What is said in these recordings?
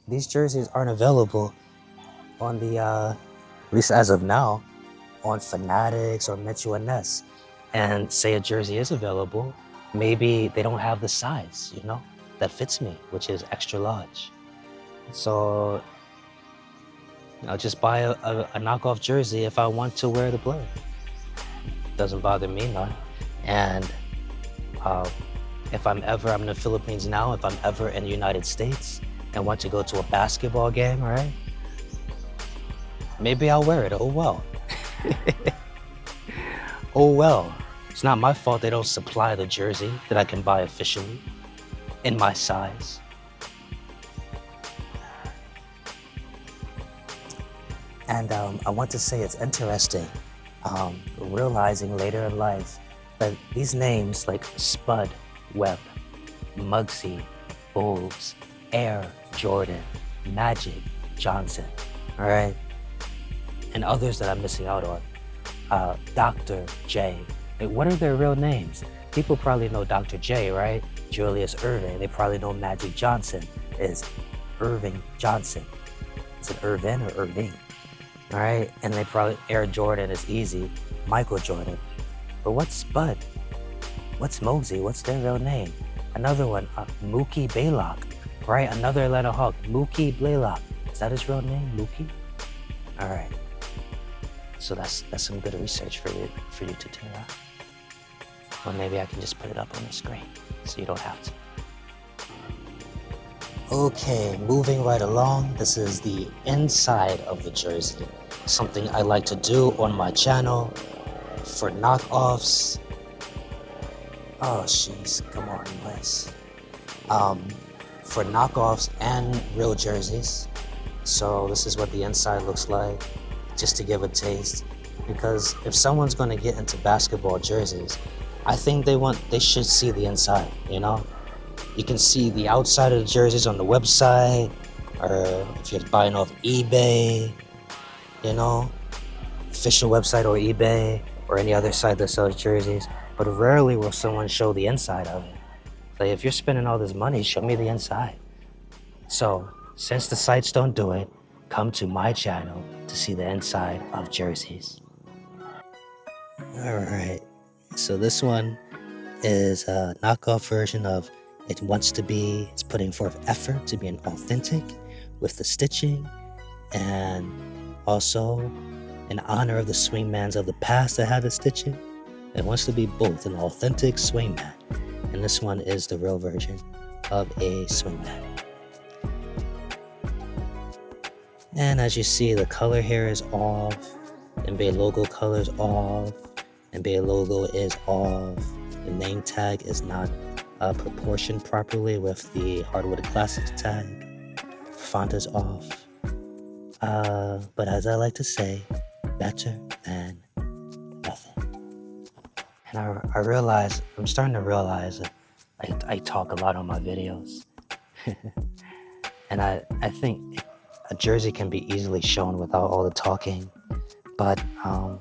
these jerseys aren't available on the, at least as of now, on Fanatics or Mitchell and Ness. And say a jersey is available, maybe they don't have the size, you know, that fits me, which is extra large. So I'll just buy a knockoff jersey if I want to wear the play. Doesn't bother me none. And if I'm in the Philippines now, if I'm ever in the United States and want to go to a basketball game, right? Maybe I'll wear it, oh well. Oh well. It's not my fault they don't supply the jersey that I can buy officially in my size. And I want to say it's interesting realizing later in life that these names like Spud, Webb, Muggsy, Bulls, Air, Jordan, Magic, Johnson, all right? And others that I'm missing out on. Dr. J. Like, what are their real names? People probably know Dr. J, right? Julius Irving. They probably know Magic Johnson is Irving Johnson. Is it Irvin or Irving? All right, and they probably, Air Jordan is easy, Michael Jordan. But what's Spud? What's Mosey? What's their real name? Another one, Mookie Blaylock, right? Another Atlanta Hawk, Mookie Blaylock. Is that his real name, Mookie? All right. So that's some good research for you to do that. Or maybe I can just put it up on the screen so you don't have to. Okay, moving right along. This is the inside of the jersey. Something I like to do on my channel for knockoffs. Oh, jeez, come on, guys. For knockoffs and real jerseys. So this is what the inside looks like, just to give a taste. Because if someone's going to get into basketball jerseys, I think they should see the inside, you know? You can see the outside of the jerseys on the website, or if you're buying off eBay, you know, official website or eBay, or any other site that sells jerseys. But rarely will someone show the inside of it. Like, if you're spending all this money, show me the inside. So, since the sites don't do it, come to my channel to see the inside of jerseys. Alright, so this one is a knockoff version of it's putting forth effort to be an authentic with the stitching, and also in honor of the swingmans of the past that had the stitching. It wants to be both an authentic swingman, and this one is the real version of a swingman. And as you see, the color here is off, NBA logo color is off, NBA logo is off, the name tag is not proportioned properly with the Hardwood Classics tag, font is off, but as I like to say, better than nothing. And I'm starting to realize that I talk a lot on my videos. And I think a jersey can be easily shown without all the talking, but I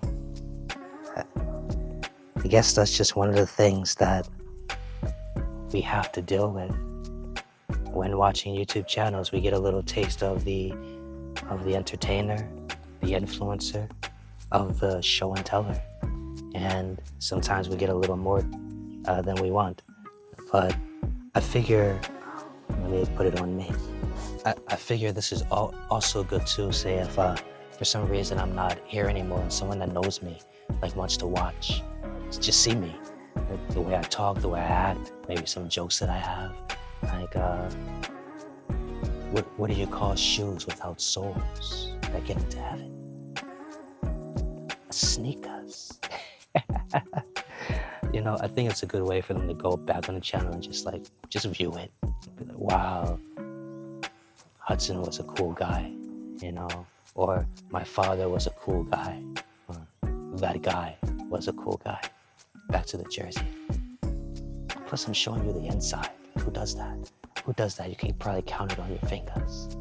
guess that's just one of the things that we have to deal with. When watching YouTube channels, we get a little taste of the entertainer, the influencer, of the show and teller. And sometimes we get a little more than we want. But I figure, let me put it on me. I figure this is also good too. Say if for some reason I'm not here anymore and someone that knows me wants to watch, just see me, the way I talk, the way I act, maybe some jokes that I have. What do you call shoes without soles that get into heaven? Sneakers. You know, I think it's a good way for them to go back on the channel and just view it. Be like, wow, Hudson was a cool guy, you know, or my father was a cool guy, or that guy was a cool guy. Back to the jersey. Plus, I'm showing you the inside. Who does that? Who does that? You can probably count it on your fingers.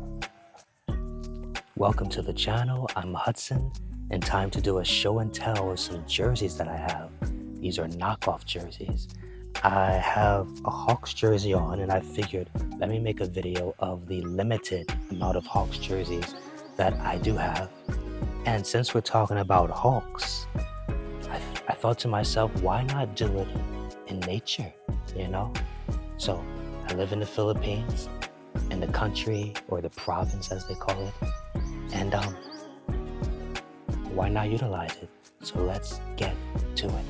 Welcome to the channel. I'm Hudson, and time to do a show and tell of some jerseys that I have. These are knockoff jerseys. I have a Hawks jersey on, and I figured, let me make a video of the limited amount of Hawks jerseys that I do have. And since we're talking about Hawks, I thought to myself, why not do it in nature, you know? So I live in the Philippines, in the country, or the province as they call it, and why not utilize it? So let's get to it.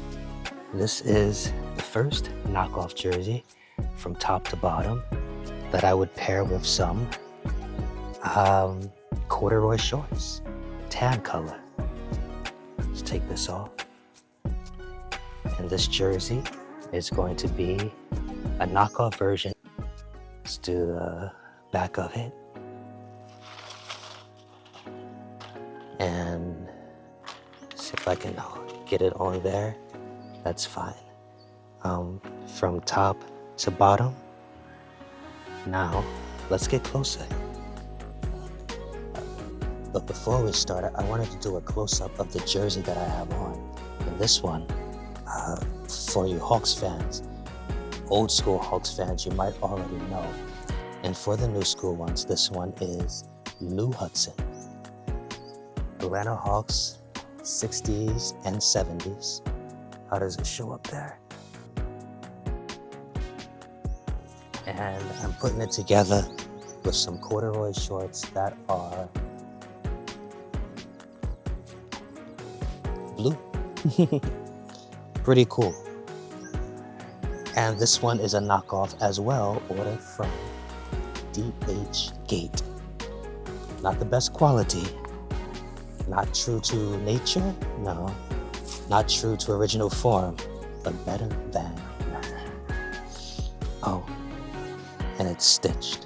This is the first knockoff jersey from top to bottom that I would pair with some corduroy shorts, tan color. Let's take this off. And this jersey is going to be a knockoff version. Let's do the back of it. And see if I can get it on there. That's fine. From top to bottom. Now, let's get closer. But before we start, I wanted to do a close-up of the jersey that I have on. And this one, for you Hawks fans, old school Hawks fans, you might already know. And for the new school ones, this one is Lou Hudson. Atlanta Hawks, 60s and 70s. How does it show up there? And I'm putting it together with some corduroy shorts that are blue. Pretty cool. And this one is a knockoff as well, ordered from DH Gate. Not the best quality, not true to nature, no. Not true to original form, but better than nothing. Oh, and it's stitched.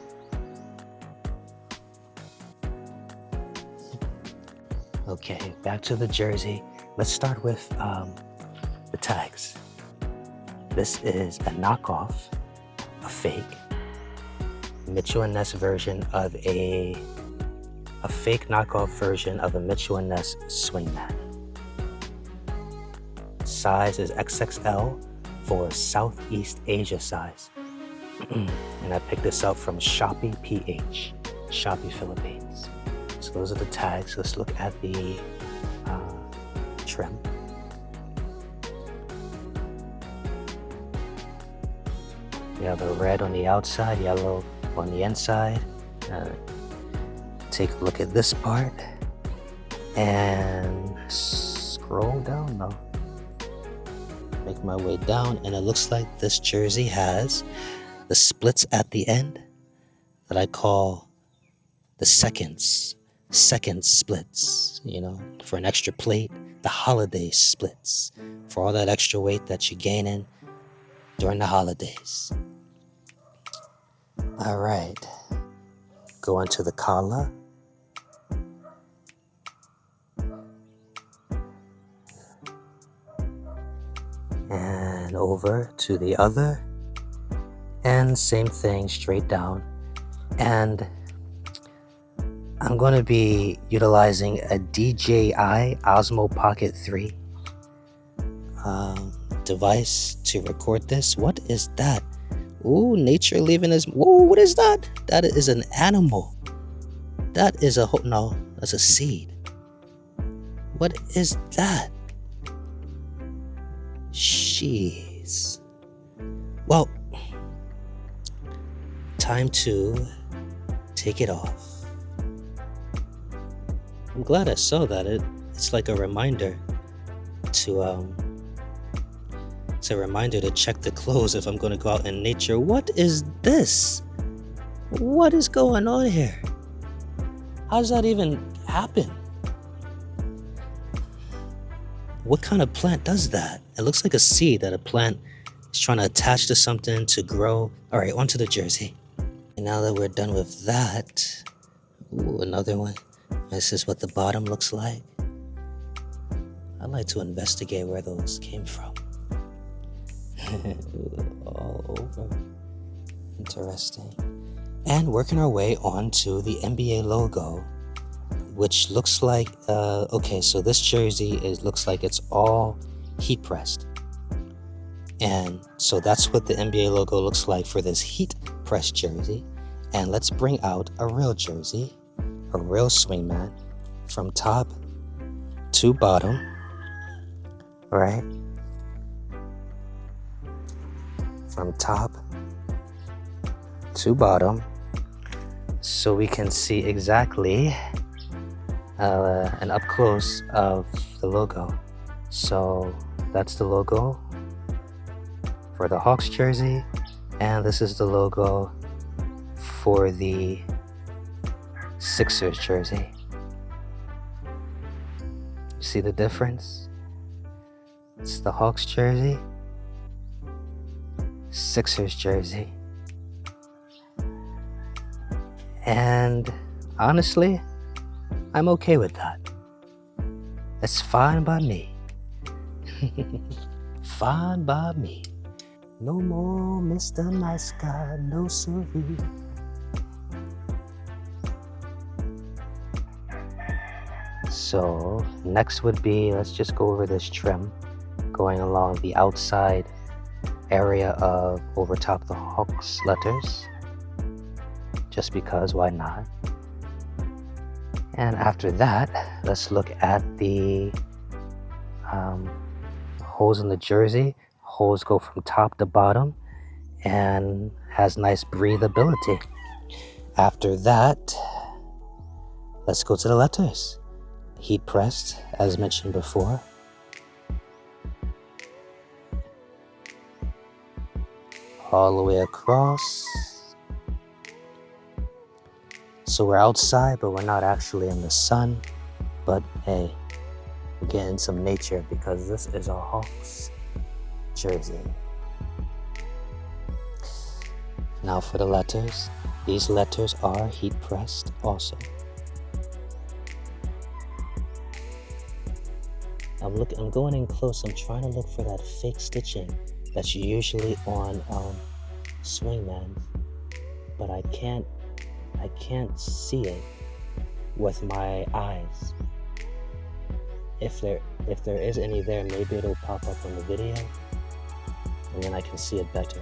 Okay, back to the jersey. Let's start with the tags. This is a knockoff, a fake, Mitchell & Ness version of a fake knockoff version of a Mitchell & Ness swingman. Size is XXL for Southeast Asia size. And I picked this up from Shopee PH, Shopee Philippines. So those are the tags. Let's look at the trim. We have a red on the outside, yellow on the inside. Take a look at this part and scroll down now. Make my way down, and it looks like this jersey has the splits at the end that I call the second splits, you know, for an extra plate, the holiday splits, for all that extra weight that you're gaining during the holidays. All right, go into the collar. And over to the other, and same thing, straight down. And I'm going to be utilizing a DJI Osmo Pocket 3 device to record this. What is that? Ooh, nature leaving us. Whoa, what is that? That is an animal. That is no, that's a seed. What is that? Jeez. Well, time to take it off. I'm glad I saw that. It's like a reminder to check the clothes if I'm going to go out in nature. What is this? What is going on here? How does that even happen? What kind of plant does that? It looks like a seed that a plant is trying to attach to something to grow. All right, onto the jersey. And now that we're done with that, ooh, another one. This is what the bottom looks like. I'd like to investigate where those came from. All over. Interesting. And working our way onto the NBA logo, which looks like, okay, so this jersey looks like it's all heat pressed. And so that's what the NBA logo looks like for this heat press jersey. And let's bring out a real jersey, a real swingman, from top to bottom, right? From top to bottom, so we can see exactly an up close of the logo. So that's the logo for the Hawks jersey, and this is the logo for the Sixers jersey. See the difference? It's the Hawks jersey, Sixers jersey. And honestly, I'm okay with that. It's fine by me. Fine by me. No more Mr. Nice Guy, no siree. So next would be, let's just go over this trim going along the outside area of over top the Hawks letters, just because, why not? And after that, let's look at the holes in the jersey. Holes go from top to bottom and has nice breathability. After that, let's go to the letters. Heat pressed, as mentioned before. All the way across. So we're outside, but we're not actually in the sun. But hey, we're getting some nature because this is a Hawks jersey. Now for the letters. These letters are heat pressed also. I'm going in close. I'm trying to look for that fake stitching that's usually on swingman, but I can't see it with my eyes. If there is any there, maybe it'll pop up on the video and then I can see it better.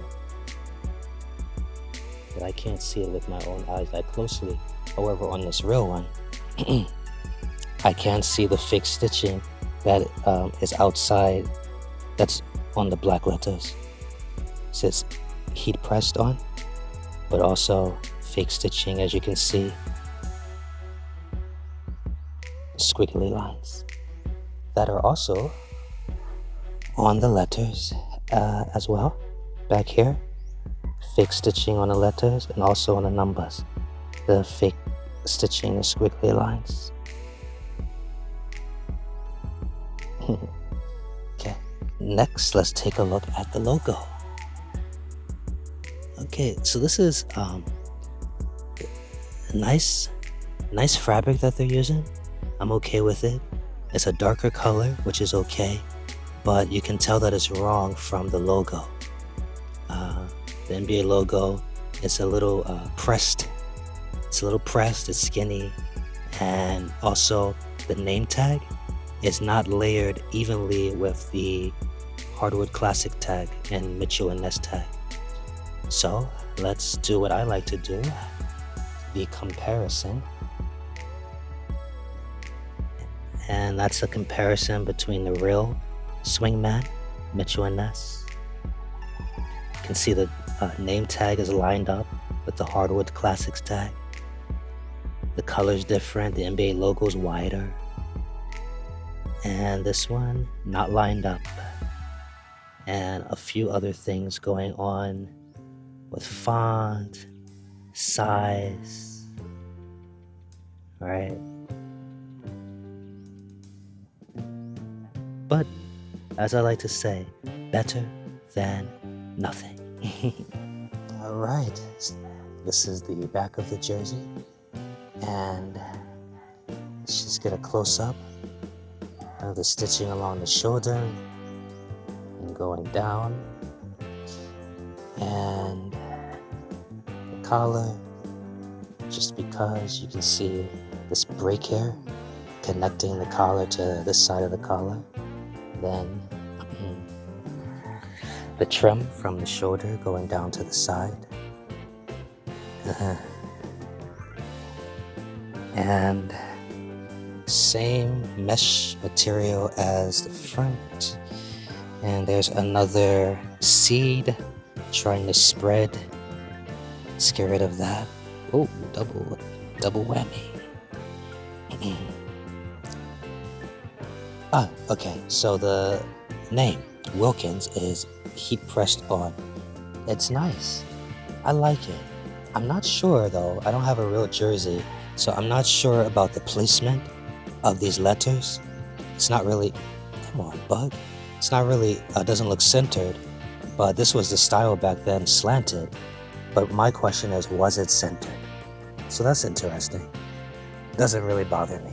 But I can't see it with my own eyes that closely. However, on this real one, I can see the fake stitching that is outside, that's on the black letters. It says heat pressed on, but also fake stitching, as you can see, squiggly lines that are also on the letters as well. Back here, fake stitching on the letters and also on the numbers, the fake stitching and squiggly lines. Okay, next let's take a look at the logo. Okay, so this is nice fabric that they're using. I'm okay with it. It's a darker color, which is okay, but you can tell that it's wrong from the logo. The NBA logo is a little pressed. It's a little pressed, it's skinny, and also the name tag is not layered evenly with the Hardwood Classic tag and Mitchell and Ness tag. So let's do what I like to do, the comparison. And that's a comparison between the real swingman, Mitchell and Ness. You can see the name tag is lined up with the Hardwood Classics tag. The color's different, the NBA logo's wider. And this one, not lined up. And a few other things going on with font, size, right? But, as I like to say, better than nothing. Alright, this is the back of the jersey. And let's just get a close-up of the stitching along the shoulder and going down, and the collar, just because you can see this break here connecting the collar to this side of the collar. Then the trim from the shoulder going down to the side. And same mesh material as the front. And there's another seed trying to spread. Let's get rid of that. Oh, double whammy. Okay, so the name Wilkins is heat pressed on. It's nice. I like it. I'm not sure though. I don't have a real jersey, so I'm not sure about the placement of these letters. It's not really, come on, bug. It's not really, doesn't look centered, but this was the style back then, slanted. But my question is, was it centered? So that's interesting. Doesn't really bother me.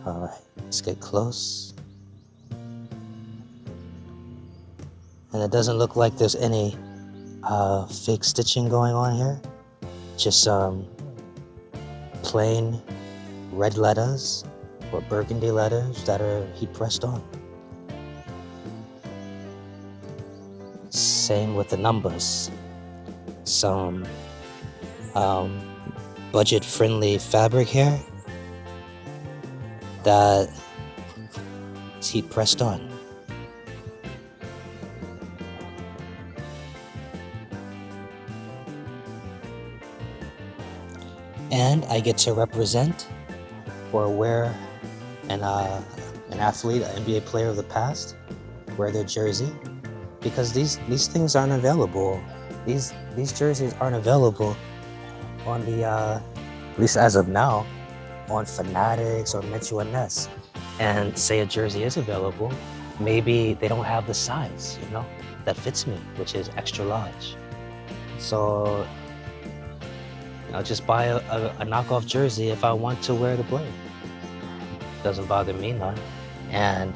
Alright, let's get close. And it doesn't look like there's any fake stitching going on here. Just plain red letters or burgundy letters that are heat pressed on. Same with the numbers. Some budget friendly fabric here that is heat pressed on. And I get to represent or wear an athlete, an NBA player of the past, wear their jersey, because these things aren't available. These jerseys aren't available on the at least as of now, on Fanatics or Mitchell & Ness. And say a jersey is available, maybe they don't have the size, you know, that fits me, which is extra large. So I'll just buy a knockoff jersey if I want to wear the bling. Doesn't bother me none. And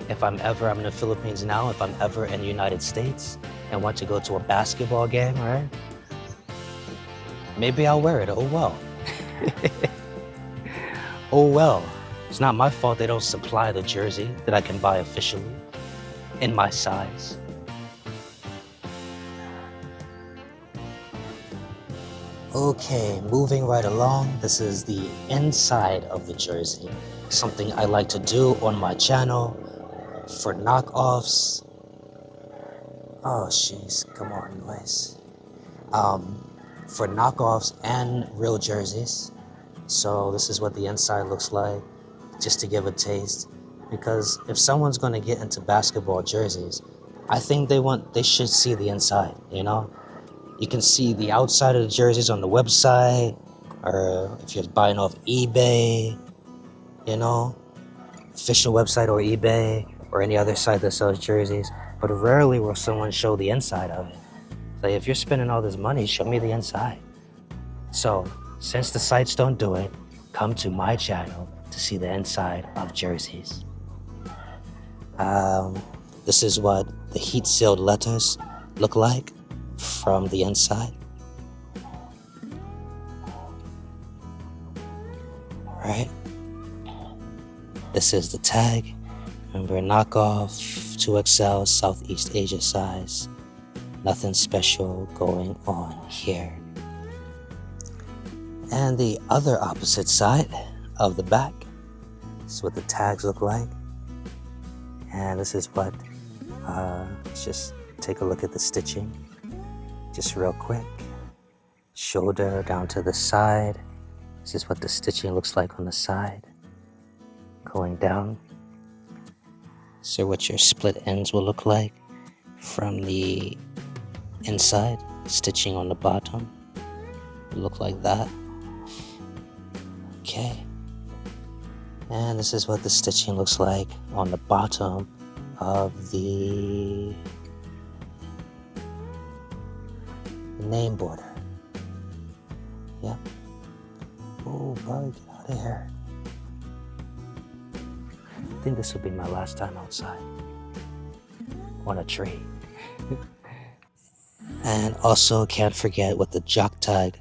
if I'm in the Philippines now, if I'm ever in the United States and want to go to a basketball game, right? Maybe I'll wear it. Oh well. Oh well. It's not my fault they don't supply the jersey that I can buy officially in my size. Okay, moving right along, this is the inside of the jersey. Something I like to do on my channel for knockoffs. Oh jeez, come on boys. For knockoffs and real jerseys. So this is what the inside looks like, just to give a taste. Because if someone's gonna get into basketball jerseys, I think they should see the inside, you know? You can see the outside of the jerseys on the website, or if you're buying off eBay, you know, official website or eBay, or any other site that sells jerseys. But rarely will someone show the inside of it. Like, if you're spending all this money, show me the inside. So, since the sites don't do it, come to my channel to see the inside of jerseys. This is what the heat-sealed letters look like from the inside. Right? This is the tag. Remember, knockoff, 2XL, Southeast Asia size. Nothing special going on here. And the other opposite side of the back, this is what the tags look like. And this is what, let's just take a look at the stitching. Just real quick. Shoulder down to the side. This is what the stitching looks like on the side. Going down. So what your split ends will look like from the inside. Stitching on the bottom will look like that. Okay. And this is what the stitching looks like on the bottom of the name border. Yep. Oh, bug, get out of here. I think this will be my last time outside on a tree. And also can't forget with the jock tag,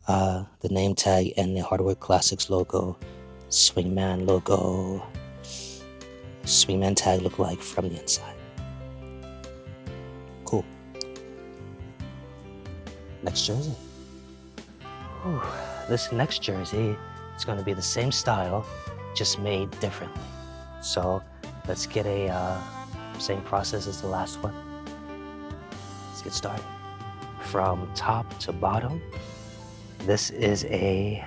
the name tag and the Hardwood Classics logo, Swingman logo, swingman tag look like from the inside. Cool. Next jersey. Whew. This next jersey is going to be the same style, just made differently. So let's get a same process as the last one. Let's get started. From top to bottom, this is a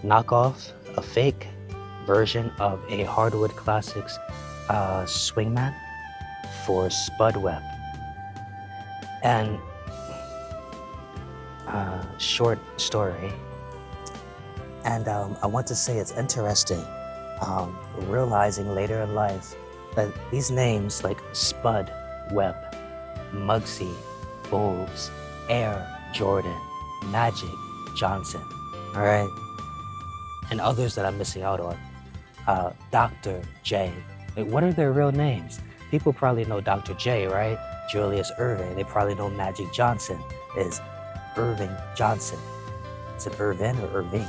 knockoff, a fake version of a Hardwood Classics swingman for Spud Webb. And short story, and I want to say it's interesting realizing later in life that these names like Spud, Webb, Muggsy, Bowles, Air, Jordan, Magic, Johnson, all right, and others that I'm missing out on, Dr. J. Like, what are their real names? People probably know Dr. J, right? Julius Irving. They probably know Magic Johnson is Irving Johnson. Is it Irvin or Irving?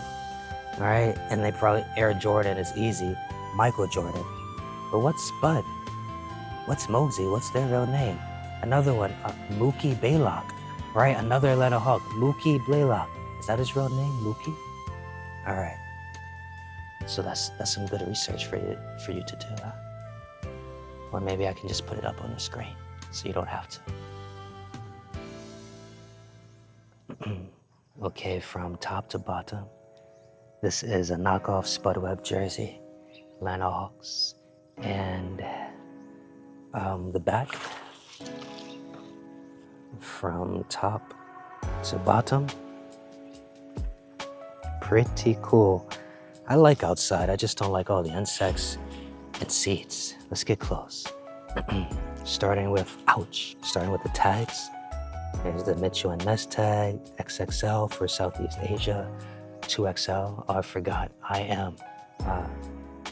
All right, and they probably, Air Jordan is easy, Michael Jordan. But what's Spud? What's Mosey? What's their real name? Another one, Mookie Blaylock, right? Another Atlanta Hawk, Mookie Blaylock. Is that his real name, Mookie? All right. So that's some good research for you to do, huh? Or maybe I can just put it up on the screen so you don't have to. Okay, from top to bottom, this is a knockoff Spud Webb jersey, Atlanta Hawks, and the back, from top to bottom, pretty cool. I like outside, I just don't like all the insects and seeds. Let's get close. starting with the tags. There's the Mitchell and Ness tag, XXL for Southeast Asia, 2XL. Oh, I forgot, I am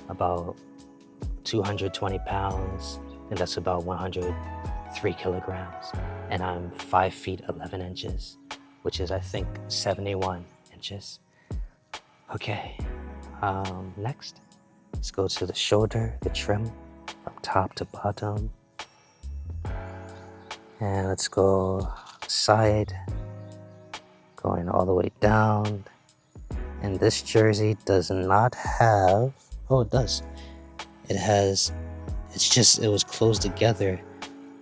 about 220 pounds, and that's about 103 kilograms. And I'm 5 feet 11 inches, which is, I think, 71 inches. Okay, next, let's go to the shoulder, the trim, from top to bottom. And let's go side, going all the way down. And this jersey does not have, oh, it does. It has, it was closed together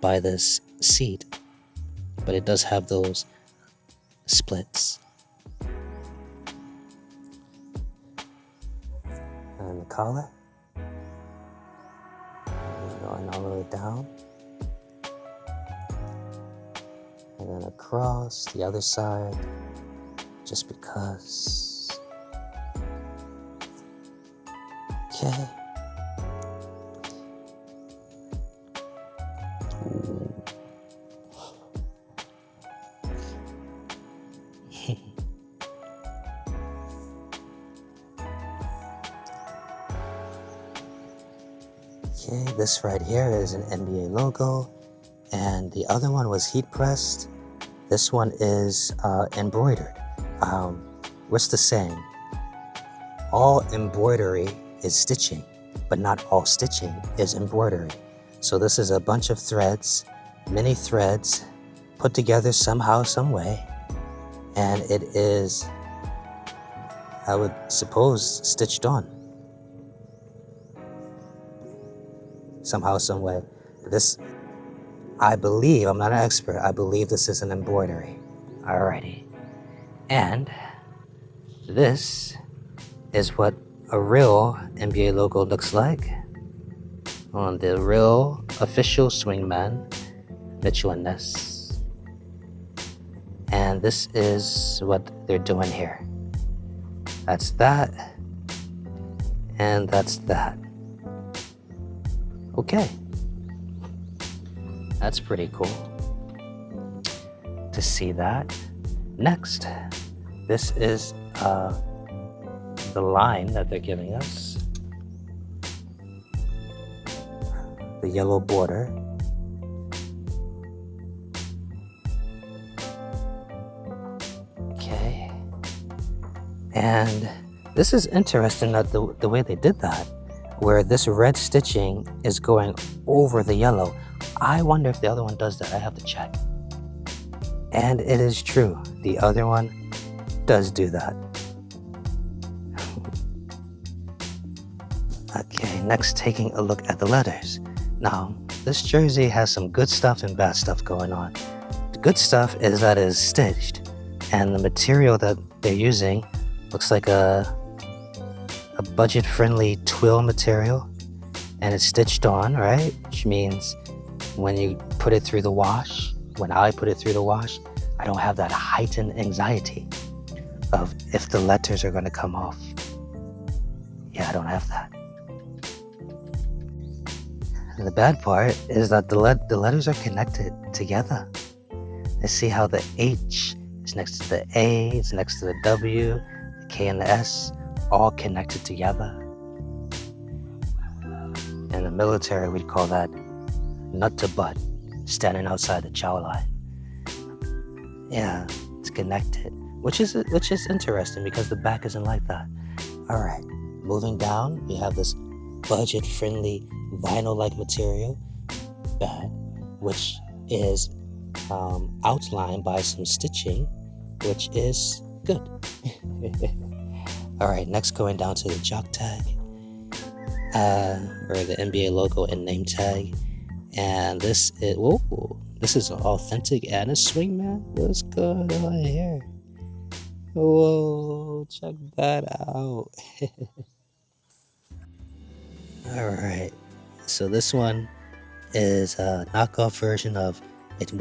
by this seat, but it does have those splits. And the collar, going all the way down. And then across the other side, just because. Okay. Okay, this right here is an NBA logo, and the other one was heat pressed. This one is embroidered. What's the saying? All embroidery is stitching, but not all stitching is embroidery. So this is a bunch of threads, many threads, put together somehow, some way, and it is, I would suppose, stitched on. Somehow, some way. This, I believe, I'm not an expert, I believe this is an embroidery. Alrighty. And this is what a real NBA logo looks like on the real official swingman, Mitchell and Ness. And this is what they're doing here. That's that, and that's that. Okay, that's pretty cool to see that. Next, this is the line that they're giving us, the yellow border. Okay, and this is interesting that the way they did that where this red stitching is going over the yellow. I wonder if the other one does that. I have to check. And it is true. The other one does do that. Okay, next taking a look at the letters. Now, this jersey has some good stuff and bad stuff going on. The good stuff is that it is stitched, and the material that they're using looks like a budget-friendly twill material, and it's stitched on, right? Which means when you put it through the wash, when I put it through the wash, I don't have that heightened anxiety of if the letters are going to come off. Yeah, I don't have that. And the bad part is that the letters are connected together. Let's see how the H is next to the A, it's next to the W, the K and the S, all connected together. In the military, we'd call that nut to butt, standing outside the chow line. Yeah, it's connected, which is interesting because the back isn't like that. All right, moving down, we have this budget-friendly vinyl-like material, bad, which is outlined by some stitching, which is good. All right, next going down to the jock tag, or the NBA logo and name tag, and this is authentic and a swing, man. What's good on here? Whoa, check that out. All right, so this one is a knockoff version of it's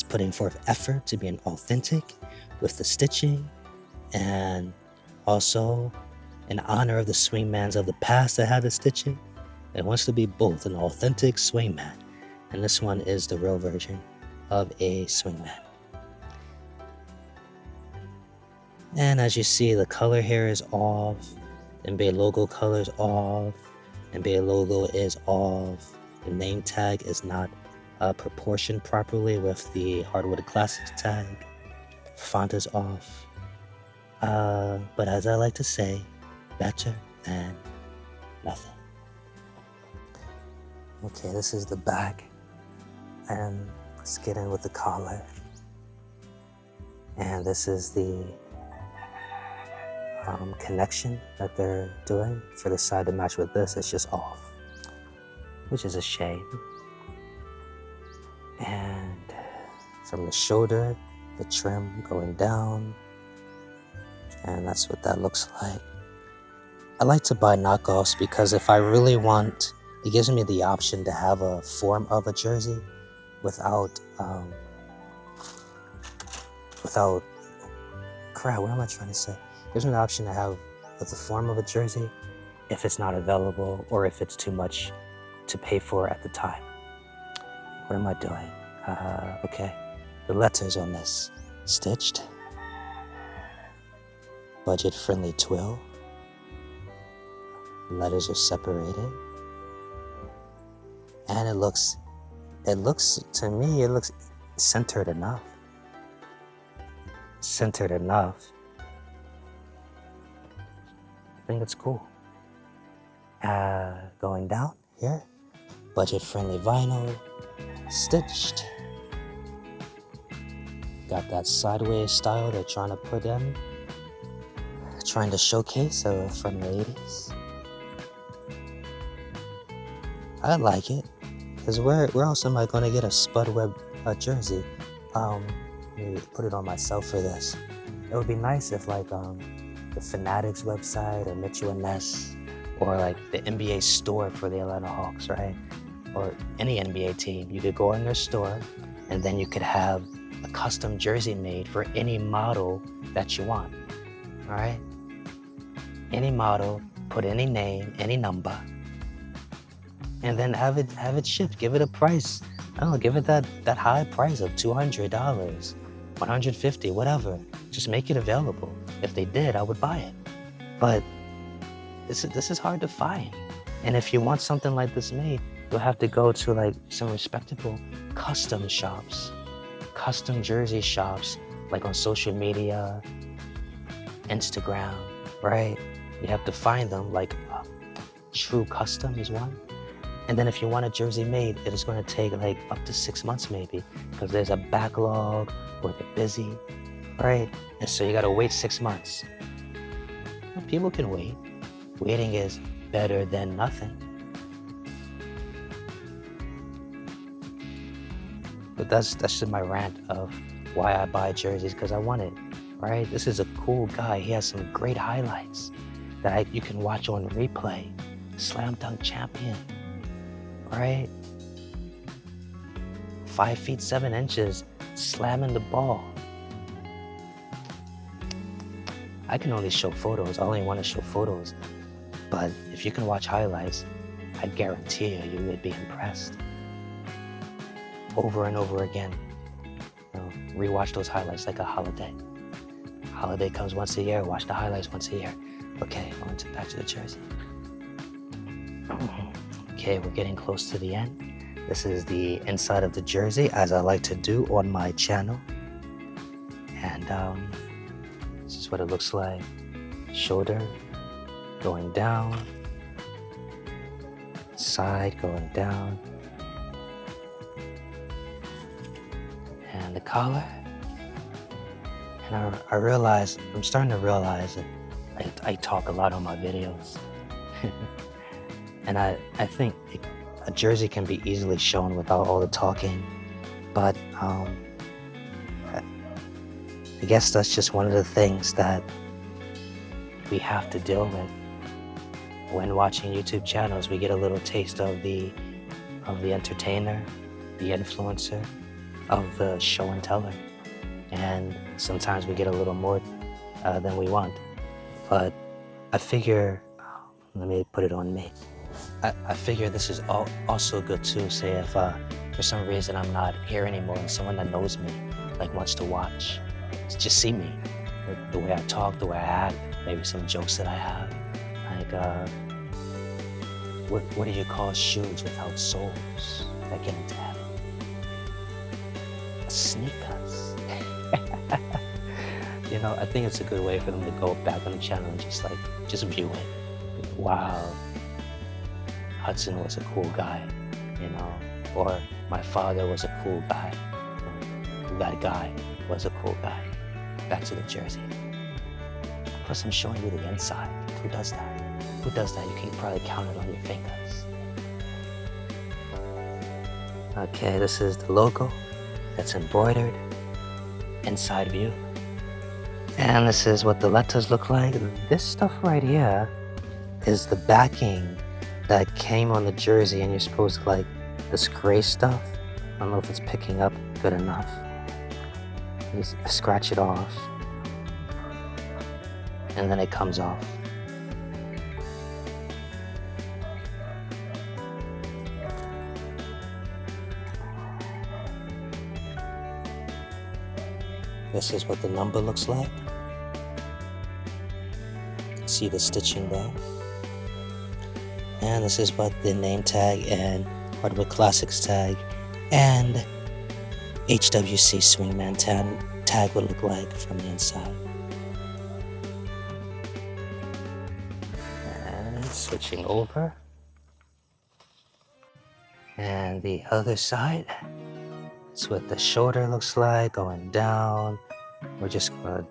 putting forth effort to be an authentic with the stitching, and also in honor of the swingmans of the past that had the stitching. It wants to be both an authentic swingman, and this one is the real version of a swingman. And as you see, the color here is off. The NBA logo color is off. The NBA logo is off. The name tag is not proportioned properly with the Hardwood Classics tag. Font is off. But as I like to say, better than nothing. Okay, this is the back, and let's get in with the collar. And this is the connection that they're doing for the side to match with this. It's just off, which is a shame. And from the shoulder, the trim going down, and that's what that looks like. I like to buy knockoffs because if I really want, it gives me the option to have a form of a jersey without crap, what am I trying to say? It gives me the option to have the form of a jersey if it's not available or if it's too much to pay for at the time. What am I doing? Okay, the letters on this, stitched, budget-friendly twill, letters are separated, and it looks to me, it looks centered enough. I think it's cool. Going down here, budget-friendly vinyl, stitched. Got that sideways style they're trying to put in, trying to showcase from the 80s. I like it, because where else am I going to get a Spud Webb jersey? Maybe put it on myself for this. It would be nice if like the Fanatics website or Mitchell and Ness or like the NBA store for the Atlanta Hawks, right? Or any NBA team, you could go in their store and then you could have a custom jersey made for any model that you want, all right? Any model, put any name, any number, and then have it shipped. Give it a price. I don't know, give it that high price of $200, $150, whatever. Just make it available. If they did, I would buy it. But this is hard to find. And if you want something like this made, you'll have to go to like some respectable custom shops, custom jersey shops, like on social media, Instagram, right? You have to find them like true custom is one. And then if you want a jersey made, it is going to take like up to 6 months maybe, because there's a backlog or they're busy, right? And so you got to wait 6 months. Well, people can wait. Waiting is better than nothing. But that's just my rant of why I buy jerseys, because I want it, right? This is a cool guy. He has some great highlights that you can watch on replay. Slam dunk champion, right? 5 feet 7 inches, slamming the ball. I can only show photos. I only want to show photos. But if you can watch highlights, I guarantee you would be impressed. Over and over again. You know, rewatch those highlights like a holiday. Holiday comes once a year, watch the highlights once a year. Okay, back to the jersey. Okay, we're getting close to the end. This is the inside of the jersey, as I like to do on my channel. And this is what it looks like. Shoulder going down, side going down, and the collar. And I'm starting to realize that I talk a lot on my videos. And I think a jersey can be easily shown without all the talking, but I guess that's just one of the things that we have to deal with. When watching YouTube channels, we get a little taste of the entertainer, the influencer, of the show and teller. And sometimes we get a little more than we want. But I figure, let me put it on me. I figure this is also good too. Say if for some reason I'm not here anymore and someone that knows me, like wants to watch, just see me, the way I talk, the way I act, maybe some jokes that I have. Like, what do you call shoes without soles that get into heaven? Sneakers. You know, I think it's a good way for them to go back on the channel and just view it. Wow, Hudson was a cool guy, you know, or my father was a cool guy. That guy was a cool guy. Back to the jersey. Plus, I'm showing you the inside. Who does that? Who does that? You can probably count it on your fingers. Okay, this is the logo that's embroidered inside view. And this is what the letters look like. This stuff right here is the backing that came on the jersey, and you're supposed to like this gray stuff. I don't know if it's picking up good enough. You scratch it off, and then it comes off. This is what the number looks like. See the stitching there. And this is what the name tag and Hardwood Classics tag and HWC Swingman tag would look like from the inside. And switching over. And the other side. That's what the shoulder looks like going down. We're just gonna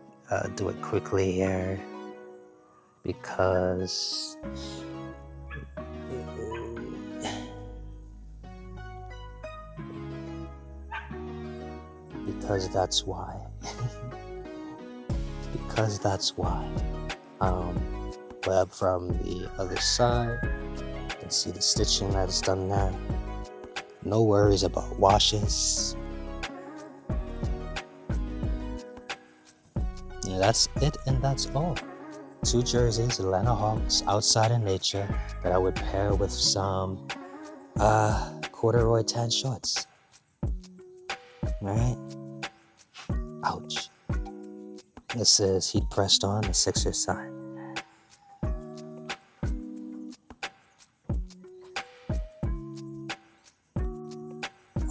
do it quickly here because that's why. Because that's why. Webb from the other side. You can see the stitching that's done there. No worries about washes. Yeah, that's it and that's all. 2 jerseys, Atlanta Hawks, outside in nature, that I would pair with some corduroy tan shorts. Alright? Ouch. This is heat pressed on the Sixers side.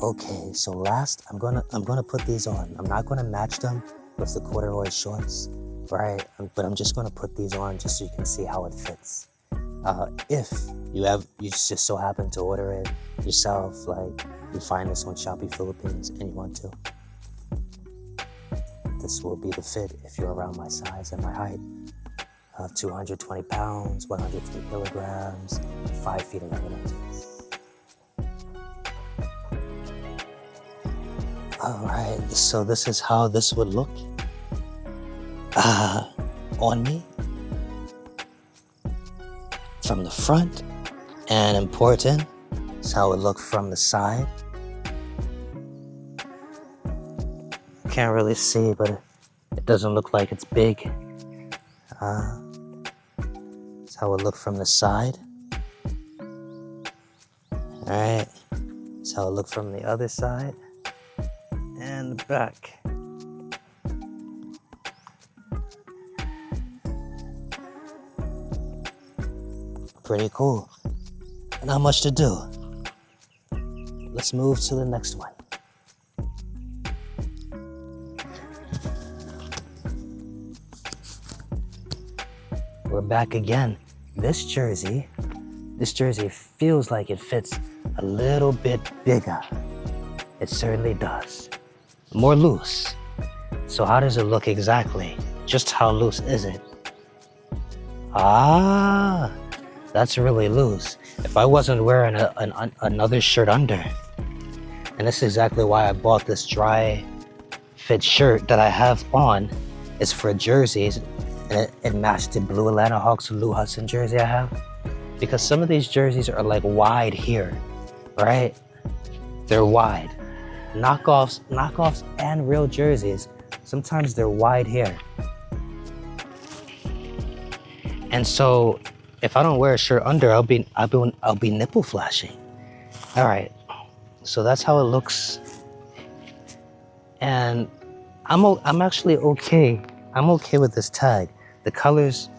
Okay, so last I'm gonna put these on. I'm not gonna match them with the corduroy shorts, right? But I'm just gonna put these on just so you can see how it fits. If you just so happen to order it yourself, like you find this on Shopee Philippines and you want to, this will be the fit if you're around my size and my height of 220 pounds, 103 kilograms, 5 feet 11 inches. All right, so this is how this would look on me from the front, and important is how it looked from the side. Can't really see, but it doesn't look like it's big. It's how it looked from the side. All right, it's how it looked from the other side and the back. Pretty cool. Not much to do. Let's move to the next one. We're back again. This jersey feels like it fits a little bit bigger. It certainly does. More loose. So how does it look exactly? Just how loose is it? That's really loose. If I wasn't wearing another shirt under, and this is exactly why I bought this dry fit shirt that I have on, it's for jerseys, and it matched the blue Atlanta Hawks Lou Hudson jersey I have, because some of these jerseys are like wide here, right? They're wide. Knockoffs and real jerseys, sometimes they're wide here. And so if I don't wear a shirt under, I'll be nipple flashing. All right, so that's how it looks, and I'm actually okay. I'm okay with this tag. The color's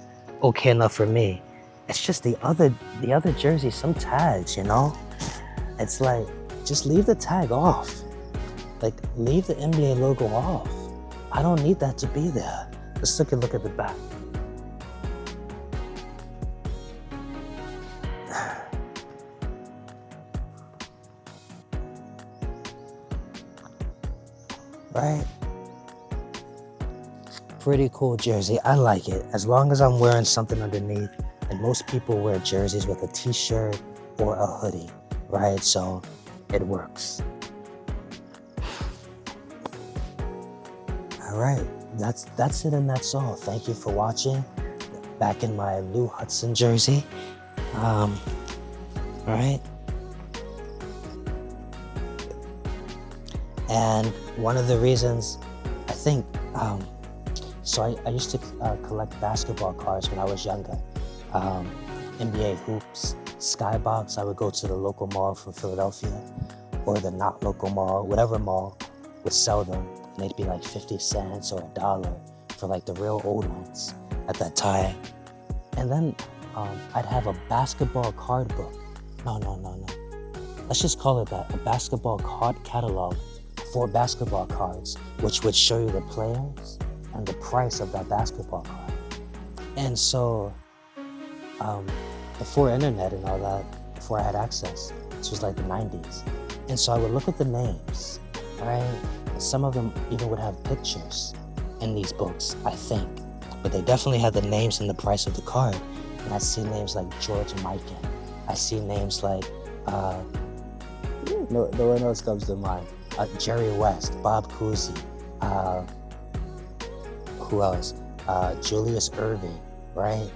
okay enough for me. It's just the other jersey, some tags, you know. It's like, just leave the tag off. Like, leave the NBA logo off. I don't need that to be there. Let's take a look at the back. Right? Pretty cool jersey. I like it. As long as I'm wearing something underneath. And most people wear jerseys with a t-shirt or a hoodie, right? So it works. All right, that's it and that's all. Thank you for watching. Back in my Lou Hudson jersey. All right. And one of the reasons, I think, so I used to collect basketball cards when I was younger. NBA hoops, Skybox. I would go to the local mall from Philadelphia, or the not local mall, whatever mall would sell them. And they'd be like 50 cents or $1 for like the real old ones at that time. And then I'd have a basketball card book. No. Let's just call it that, a basketball card catalog for basketball cards, which would show you the players and the price of that basketball card. And so, before internet and all that, before I had access, this was like the 90s. And so I would look at the names, right? And some of them even would have pictures in these books, I think. But they definitely had the names and the price of the card. And I see names like George Mikan. I see names like, no one else comes to mind. Jerry West, Bob Cousy, who else? Julius Erving, right?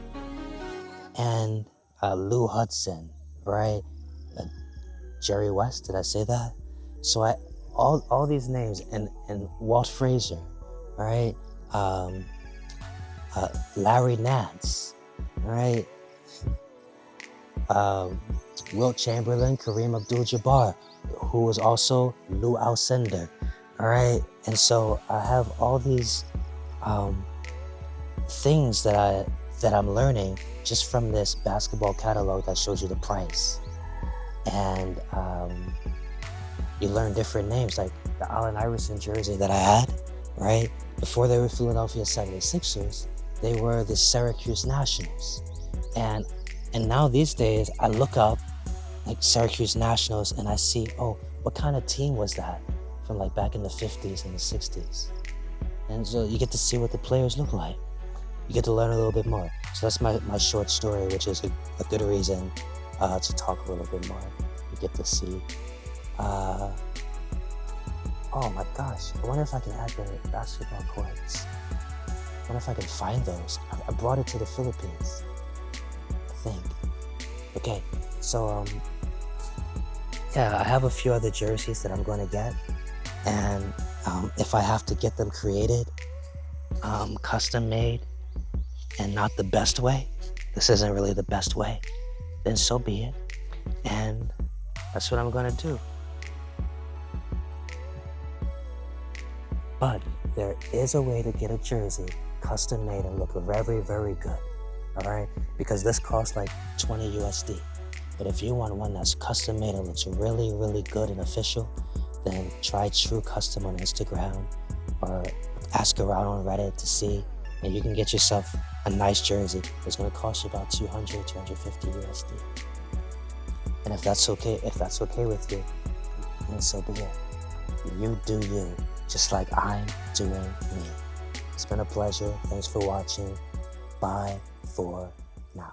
And Lou Hudson, right? Jerry West, did I say that? So all these names, and Walt Frazier, right? Larry Nance, right? Wilt Chamberlain, Kareem Abdul-Jabbar, who was also Lou Alcindor, all right? And so I have all these things that I'm learning just from this basketball catalog that shows you the price. And you learn different names, like the Allen Iverson jersey that I had, right? Before they were Philadelphia 76ers, they were the Syracuse Nationals. And And now these days, I look up like Syracuse Nationals and I see, oh, what kind of team was that from like back in the 50s and the 60s? And so you get to see what the players look like. You get to learn a little bit more. So that's my short story, which is a good reason to talk a little bit more. You get to see. Oh my gosh, I wonder if I can add the basketball courts. I wonder if I can find those. I brought it to the Philippines, I think. Okay, so yeah, I have a few other jerseys that I'm going to get. And if I have to get them created, custom made, and not the best way, this isn't really the best way, then so be it. And that's what I'm gonna do. But there is a way to get a jersey custom made and look very, very good, all right? Because this costs like 20 USD. But if you want one that's custom made and looks really, really good and official, then try True Custom on Instagram or ask around on Reddit to see, and you can get yourself a nice jersey. It's gonna cost you about 200, 250 USD. And if that's okay with you, then so be it. You do you, just like I'm doing me. It's been a pleasure. Thanks for watching. Bye for now.